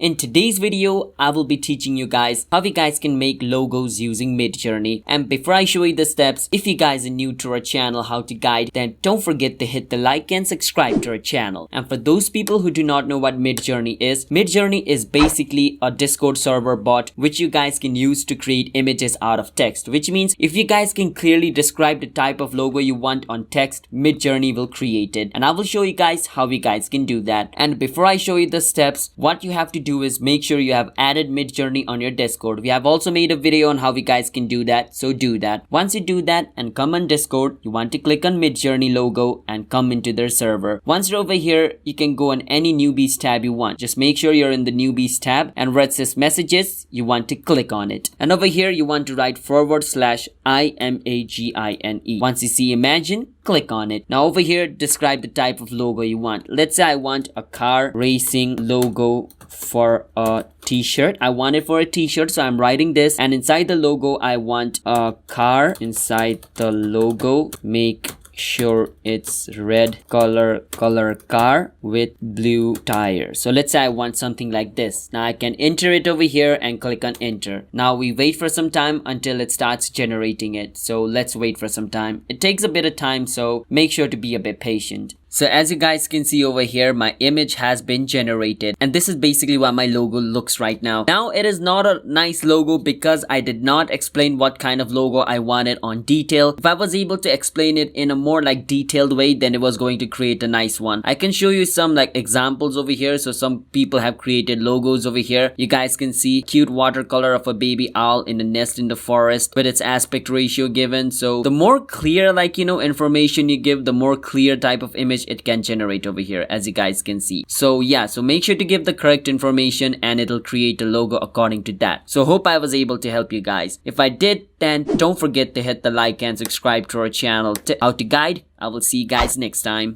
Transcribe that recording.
In today's video, I will be teaching you guys how you guys can make logos using Midjourney. And before I show you the steps, if you guys are new to our channel How to Guide, then don't forget to hit the like and subscribe to our channel. And for those people who do not know what Midjourney is basically a Discord server bot which you guys can use to create images out of text, which means if you guys can clearly describe the type of logo you want on text, Midjourney will create it. And I will show you guys how you guys can do that. And before I show you the steps, what you have to do is make sure you have added Midjourney on your Discord. We have also made a video on how you guys can do that, so do that. Once you do that and come on Discord, you want to click on Midjourney logo and come into their server. Once you're over here, you can go on any newbies tab you want. Just make sure you're in the newbies tab, and where it says messages, you want to click on it. And over here, you want to write /IMAGINE. Once you see imagine, click on it. Now over here, describe the type of logo you want. Let's say I want a car racing logo for a t-shirt. I want it for a t-shirt, so I'm writing this, and inside the logo I want a car. Inside the logo, make sure it's red color car with blue tires. So let's say I want something like this. Now I can enter it over here and click on enter. Now we wait for some time until it starts generating it. So let's wait for some time. It takes a bit of time, so make sure to be a bit patient. So as you guys can see over here, my image has been generated, and this is basically what my logo looks right now. Now it is not a nice logo because I did not explain what kind of logo I wanted on detail. If I was able to explain it in a more like detailed way, then it was going to create a nice one. I can show you some like examples over here. So some people have created logos over here. You guys can see cute watercolor of a baby owl in a nest in the forest with its aspect ratio given. So the more clear information you give, the more clear type of image it can generate over here, as you guys can see. So yeah, so make sure to give the correct information and it'll create a logo according to that. So hope I was able to help you guys. If I did, then don't forget to hit the like and subscribe to our channel How to Guide. I will see you guys next time.